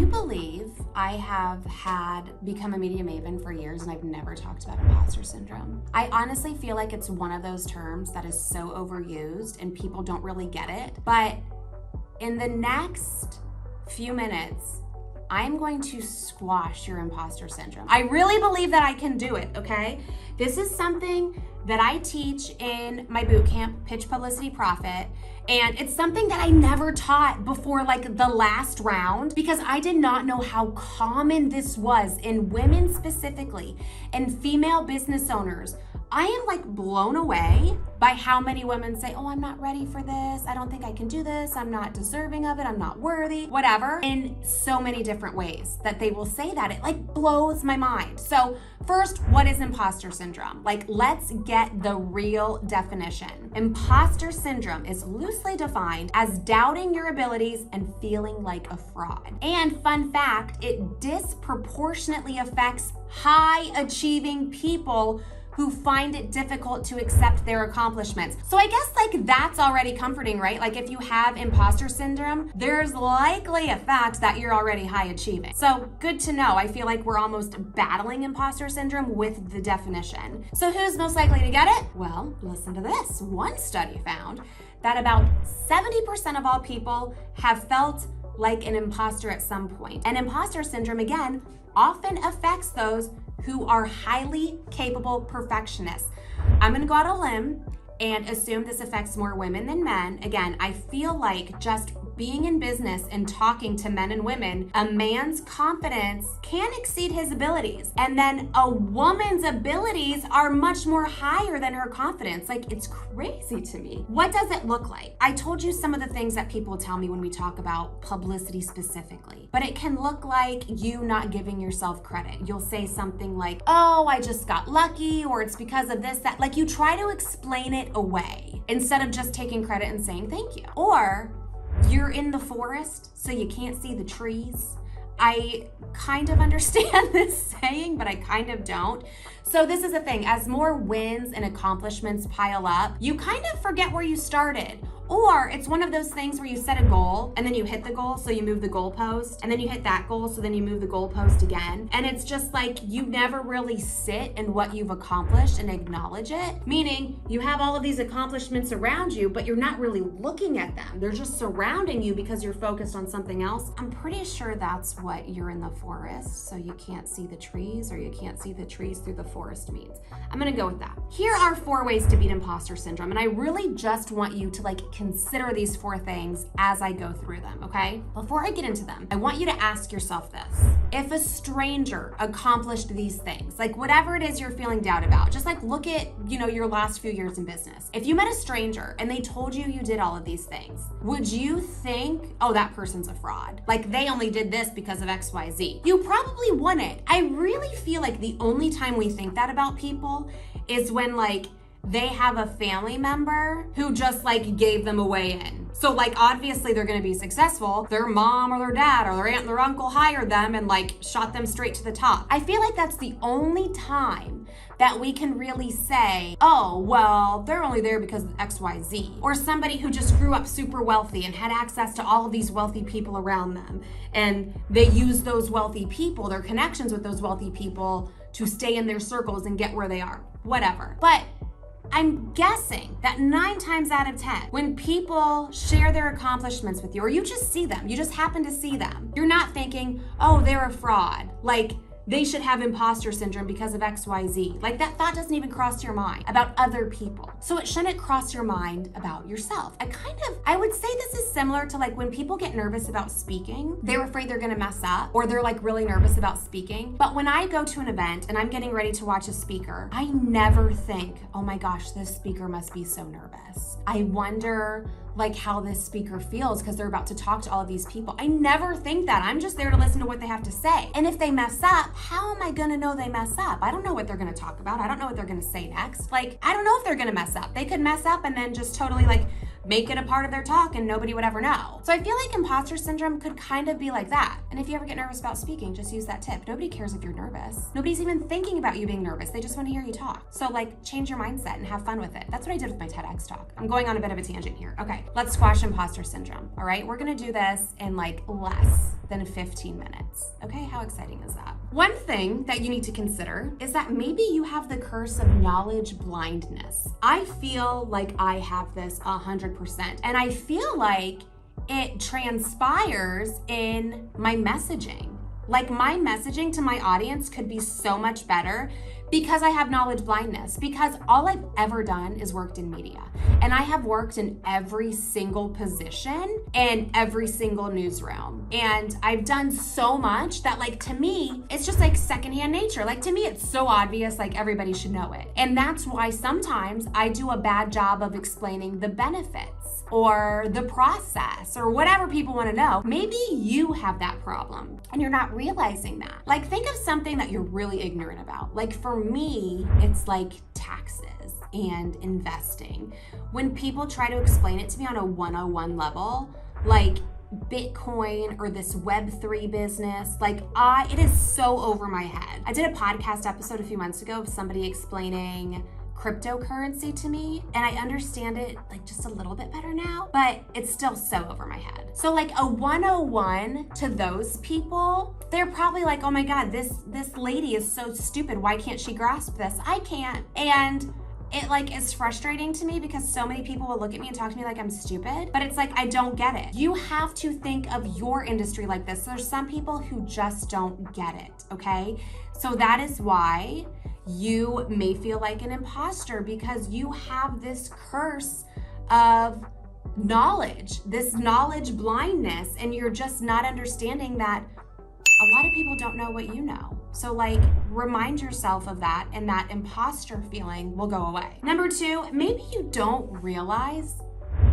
you believe I have become a media maven for years and I've never talked about imposter syndrome? I honestly feel like it's one of those terms that is so overused and people don't really get it. But in the next few minutes, I'm going to squash your imposter syndrome. I really believe that I can do it, okay? This is something that I teach in my boot camp, Pitch Publicity Profit. And it's something that I never taught before like the last round because I did not know how common this was in women specifically and female business owners. I am like blown away by how many women say, oh, I'm not ready for this. I don't think I can do this. I'm not deserving of it. I'm not worthy, whatever, in so many different ways that they will say that. It like blows my mind. So first, what is imposter syndrome? Like, let's get the real definition. Imposter syndrome is loosely defined as doubting your abilities and feeling like a fraud. And fun fact, it disproportionately affects high achieving people who find it difficult to accept their accomplishments. So I guess like that's already comforting, right? Like if you have imposter syndrome, there's likely a fact that you're already high achieving. So good to know. I feel like we're almost battling imposter syndrome with the definition. So who's most likely to get it? Well, listen to this. One study found that about 70% of all people have felt like an imposter at some point. And imposter syndrome, again, often affects those who are highly capable perfectionists. I'm gonna go out on a limb and assume this affects more women than men. Again, I feel like just being in business and talking to men and women, a man's confidence can exceed his abilities. And then a woman's abilities are much more higher than her confidence. Like, it's crazy to me. What does it look like? I told you some of the things that people tell me when we talk about publicity specifically, but it can look like you not giving yourself credit. You'll say something like, oh, I just got lucky, or it's because of this, that. Like, you try to explain it away instead of just taking credit and saying thank you. Or you're in the forest, so you can't see the trees. I kind of understand this saying, but I kind of don't. So this is the thing, as more wins and accomplishments pile up, you kind of forget where you started. Or it's one of those things where you set a goal and then you hit the goal, so you move the goalpost, and then you hit that goal, so then you move the goalpost again. And it's just like you never really sit in what you've accomplished and acknowledge it. Meaning you have all of these accomplishments around you, but you're not really looking at them. They're just surrounding you because you're focused on something else. I'm pretty sure that's what you're in the forest, so you can't see the trees, or you can't see the trees through the forest means. I'm gonna go with that. Here are 4 ways to beat imposter syndrome, and I really just want you to like consider these 4 things as I go through them, okay? Before I get into them, I want you to ask yourself this. If a stranger accomplished these things, like whatever it is you're feeling doubt about, just like look at, your last few years in business. If you met a stranger and they told you you did all of these things, would you think, oh, that person's a fraud? Like they only did this because of XYZ. You probably wouldn't. I really feel like the only time we think that about people is when like they have a family member who just like gave them a way in. So like obviously they're gonna be successful. Their mom or their dad or their aunt and their uncle hired them and like shot them straight to the top. I feel like that's the only time that we can really say, oh, well, they're only there because of XYZ. Or somebody who just grew up super wealthy and had access to all of these wealthy people around them. And they use those wealthy people, their connections with those wealthy people, to stay in their circles and get where they are, whatever. But I'm guessing that 9 times out of 10, when people share their accomplishments with you, or you just see them, you just happen to see them, you're not thinking, oh, they're a fraud. Like, they should have imposter syndrome because of XYZ. Like that thought doesn't even cross your mind about other people. So it shouldn't cross your mind about yourself. I would say this is similar to like when people get nervous about speaking, they're afraid they're gonna mess up, or they're like really nervous about speaking. But when I go to an event and I'm getting ready to watch a speaker, I never think, oh my gosh, this speaker must be so nervous. I wonder like how this speaker feels because they're about to talk to all of these people. I never think that. I'm just there to listen to what they have to say. And if they mess up, how am I gonna know they mess up? I don't know what they're gonna talk about. I don't know what they're gonna say next. Like, I don't know if they're gonna mess up. They could mess up and then just totally like make it a part of their talk and nobody would ever know. So I feel like imposter syndrome could kind of be like that. And if you ever get nervous about speaking, just use that tip. Nobody cares if you're nervous. Nobody's even thinking about you being nervous. They just want to hear you talk. So like change your mindset and have fun with it. That's what I did with my TEDx talk. I'm going on a bit of a tangent here. Okay, let's squash imposter syndrome. All right, we're gonna do this in like less than 15 minutes. Okay, how exciting is that? One thing that you need to consider is that maybe you have the curse of knowledge blindness. I feel like I have this 100%, and I feel like it transpires in my messaging. Like my messaging to my audience could be so much better because I have knowledge blindness, because all I've ever done is worked in media. And I have worked in every single position and every single newsroom. And I've done so much that, like, to me, it's just like secondhand nature. Like, to me, it's so obvious, like everybody should know it. And that's why sometimes I do a bad job of explaining the benefits or the process or whatever people want to know. Maybe you have that problem and you're not realizing that. Like, think of something that you're really ignorant about. Like, for me, it's like taxes and investing. When people try to explain it to me on a 101 level, like Bitcoin or this Web3 business, like it is so over my head. I did a podcast episode a few months ago of somebody explaining cryptocurrency to me, and I understand it like just a little bit better now, but it's still so over my head. So like a 101 to those people, they're probably like, oh my God, this lady is so stupid. Why can't she grasp this? I can't. And it like is frustrating to me because so many people will look at me and talk to me like I'm stupid, but it's like, I don't get it. You have to think of your industry like this. There's some people who just don't get it, okay? So that is why you may feel like an imposter, because you have this curse of knowledge, this knowledge blindness, and you're just not understanding that a lot of people don't know what you know. So like, remind yourself of that, and that imposter feeling will go away. Number two, maybe you don't realize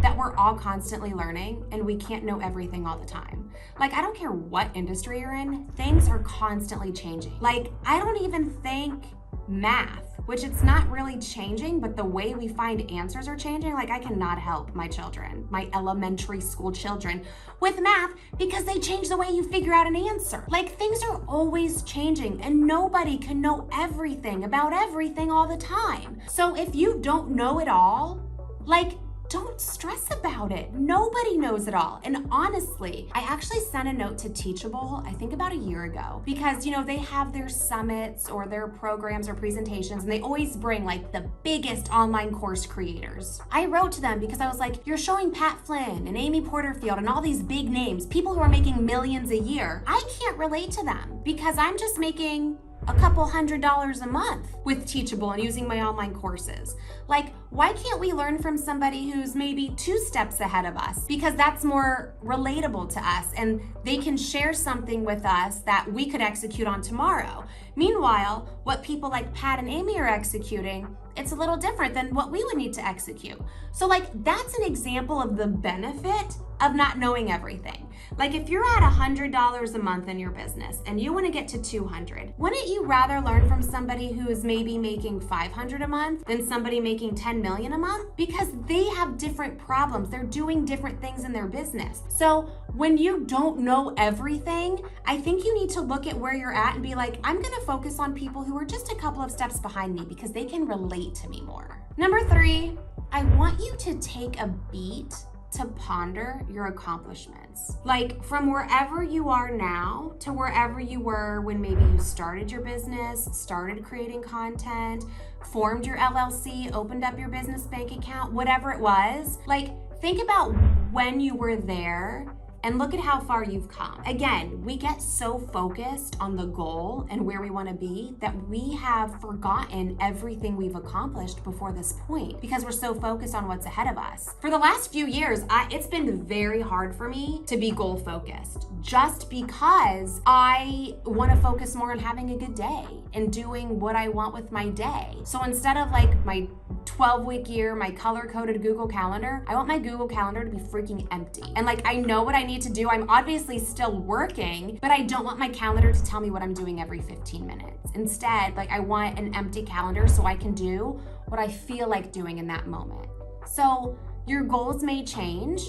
that we're all constantly learning and we can't know everything all the time. Like, I don't care what industry you're in, things are constantly changing. Like, I don't even think math, which it's not really changing, but the way we find answers are changing. Like, I cannot help my children, my elementary school children, with math because they change the way you figure out an answer. Like, things are always changing and nobody can know everything about everything all the time. So if you don't know it all, like, don't stress about it. Nobody knows it all. And honestly, I actually sent a note to Teachable, I think about a year ago, because, you know, they have their summits or their programs or presentations, and they always bring like the biggest online course creators. I wrote to them because I was like, you're showing Pat Flynn and Amy Porterfield and all these big names, people who are making millions a year. I can't relate to them because I'm just making a couple $100s a month with Teachable and using my online courses. Like, why can't we learn from somebody who's maybe 2 steps ahead of us? Because that's more relatable to us and they can share something with us that we could execute on tomorrow. Meanwhile, what people like Pat and Amy are executing, it's a little different than what we would need to execute. So like, that's an example of the benefit of not knowing everything. Like, if you're at $100 a month in your business and you want to get to 200, wouldn't you rather learn from somebody who is maybe making 500 a month than somebody making 10 million a month? Because they have different problems. They're doing different things in their business. So when you don't know everything, I think you need to look at where you're at and be like, I'm going to focus on people who are just a couple of steps behind me because they can relate to me more. Number 3, I want you to take a beat to ponder your accomplishments. Like, from wherever you are now to wherever you were when maybe you started your business, started creating content, formed your LLC, opened up your business bank account, whatever it was. Like, think about when you were there and look at how far you've come. Again, we get so focused on the goal and where we want to be that we have forgotten everything we've accomplished before this point because we're so focused on what's ahead of us. For the last few years, it's been very hard for me to be goal focused just because I want to focus more on having a good day and doing what I want with my day. So instead of like my 12-week year, my color-coded Google Calendar, I want my Google Calendar to be freaking empty. And like, I know what I need to do. I'm obviously still working, but I don't want my calendar to tell me what I'm doing every 15 minutes. Instead, like, I want an empty calendar so I can do what I feel like doing in that moment. So your goals may change,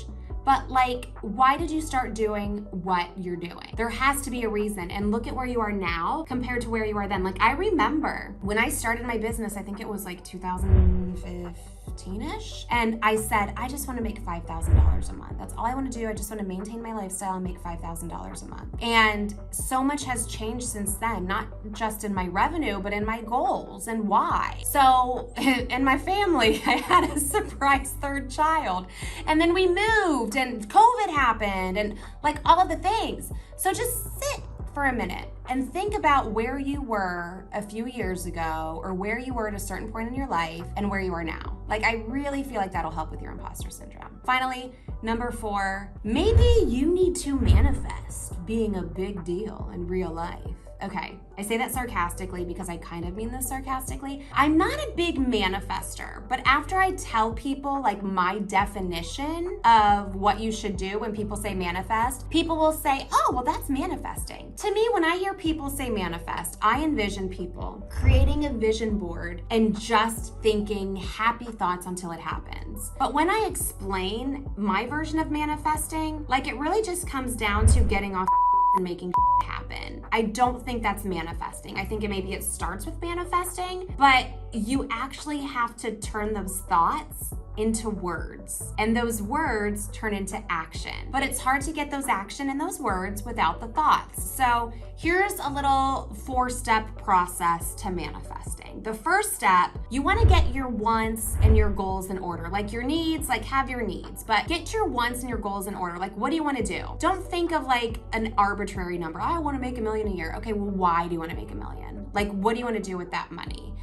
but like, why did you start doing what you're doing? There has to be a reason, and look at where you are now compared to where you are then. Like, I remember when I started my business, I think it was like 2015, 2015-ish. And I said, I just want to make $5,000 a month. That's all I want to do. I just want to maintain my lifestyle and make $5,000 a month. And so much has changed since then, not just in my revenue, but in my goals and why. So in my family, I had a surprise third child. And then we moved and COVID happened and like all of the things. So just sit for a minute and think about where you were a few years ago or where you were at a certain point in your life and where you are now. Like, I really feel like that'll help with your imposter syndrome. Finally, number 4, maybe you need to manifest being a big deal in real life. Okay, I say that sarcastically because I kind of mean this sarcastically. I'm not a big manifester, but after I tell people like my definition of what you should do when people say manifest, people will say, oh, well, that's manifesting. To me, when I hear people say manifest, I envision people creating a vision board and just thinking happy thoughts until it happens. But when I explain my version of manifesting, like it really just comes down to getting off and making happen. I don't think that's manifesting. I think maybe it starts with manifesting, but you actually have to turn those thoughts into words, and those words turn into action. But it's hard to get those action and those words without the thoughts. So here's a little 4-step process to manifesting. The first step, you want to get your wants and your goals in order. Like your needs, like have your needs, but get your wants and your goals in order. Like, what do you want to do? Don't think of like an arbitrary number. I want to make $1 million a year. Okay, well, why do you want to make $1 million? Like, what do you want to do with that money?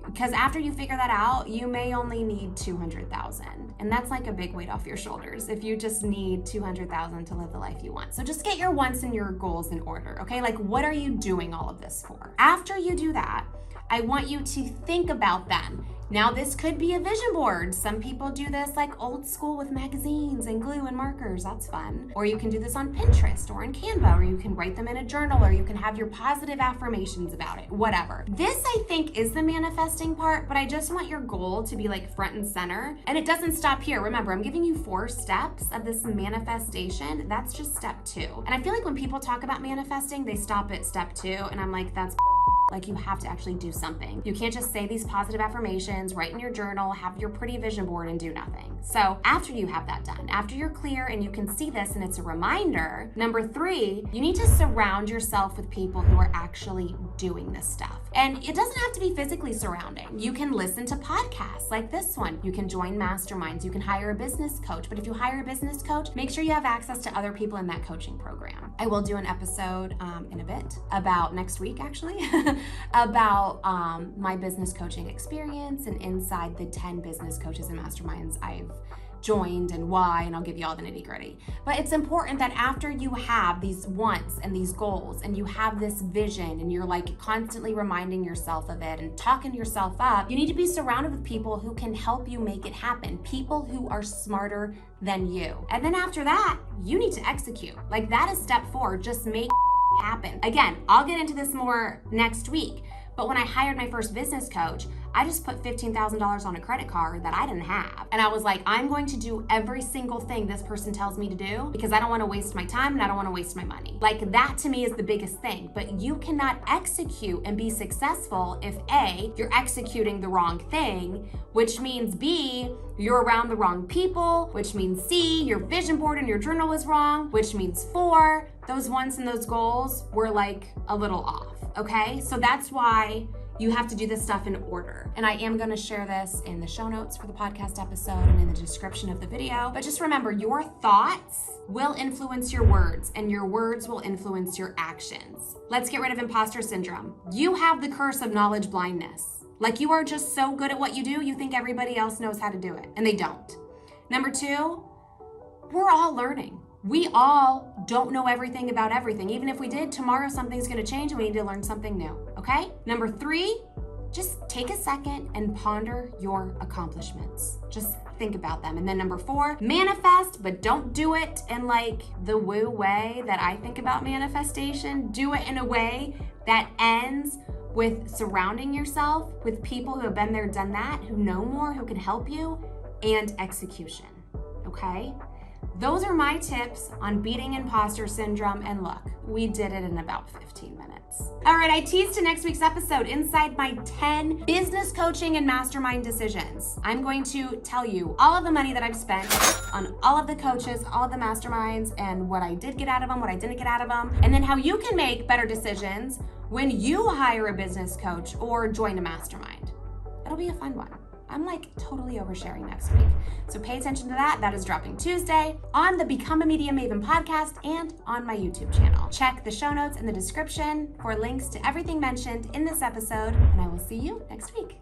Because after you figure that out, you may only need 200,000. And that's like a big weight off your shoulders if you just need 200,000 to live the life you want. So just get your wants and your goals in order, okay? Like, what are you doing all of this for? After you do that, I want you to think about them. Now, this could be a vision board. Some people do this like old school with magazines and glue and markers. That's fun. Or you can do this on Pinterest or in Canva, or you can write them in a journal, or you can have your positive affirmations about it, whatever. This, I think, is the manifesting part, but I just want your goal to be like front and center. And it doesn't stop here. Remember, I'm giving you 4 steps of this manifestation. That's just step 2. And I feel like when people talk about manifesting, they stop at step 2. And I'm like, that's like, you have to actually do something. You can't just say these positive affirmations, write in your journal, have your pretty vision board, and do nothing. So after you have that done, after you're clear and you can see this and it's a reminder, number 3, you need to surround yourself with people who are actually doing this stuff. And it doesn't have to be physically surrounding. You can listen to podcasts like this one. You can join masterminds. You can hire a business coach. But if you hire a business coach, make sure you have access to other people in that coaching program. I will do an episode in a bit about next week, actually, about my business coaching experience and inside the 10 business coaches and masterminds I've joined and why, and I'll give you all the nitty-gritty. But it's important that after you have these wants and these goals and you have this vision and you're like constantly reminding yourself of it and talking yourself up, you need to be surrounded with people who can help you make it happen, people who are smarter than you. And then after that, you need to execute. Like, that is step 4, just make happen. Again, I'll get into this more next week, but when I hired my first business coach, I just put $15,000 on a credit card that I didn't have. And I was like, I'm going to do every single thing this person tells me to do because I don't want to waste my time and I don't want to waste my money. Like, that to me is the biggest thing. But you cannot execute and be successful if A, you're executing the wrong thing, which means B, you're around the wrong people, which means C, your vision board and your journal is wrong, which means 4, those wants and those goals were like a little off, okay? So that's why you have to do this stuff in order. And I am gonna share this in the show notes for the podcast episode and in the description of the video. But just remember, your thoughts will influence your words and your words will influence your actions. Let's get rid of imposter syndrome. You have the curse of knowledge blindness. Like, you are just so good at what you do, you think everybody else knows how to do it, and they don't. Number 2, we're all learning. We all don't know everything about everything. Even if we did, tomorrow something's gonna change and we need to learn something new, okay? Number 3, just take a second and ponder your accomplishments. Just think about them. And then number 4, manifest, but don't do it in like the woo way that I think about manifestation. Do it in a way that ends with surrounding yourself with people who have been there, done that, who know more, who can help you, and execution, okay? Those are my tips on beating imposter syndrome, and look, we did it in about 15 minutes. results. All right, I teased to next week's episode inside my 10 business coaching and mastermind decisions. I'm going to tell you all of the money that I've spent on all of the coaches, all of the masterminds, and what I did get out of them, what I didn't get out of them, and then how you can make better decisions when you hire a business coach or join a mastermind. It'll be a fun one. I'm like totally oversharing next week. So pay attention to that. That is dropping Tuesday on the Become a Media Maven podcast and on my YouTube channel. Check the show notes in the description for links to everything mentioned in this episode, and I will see you next week.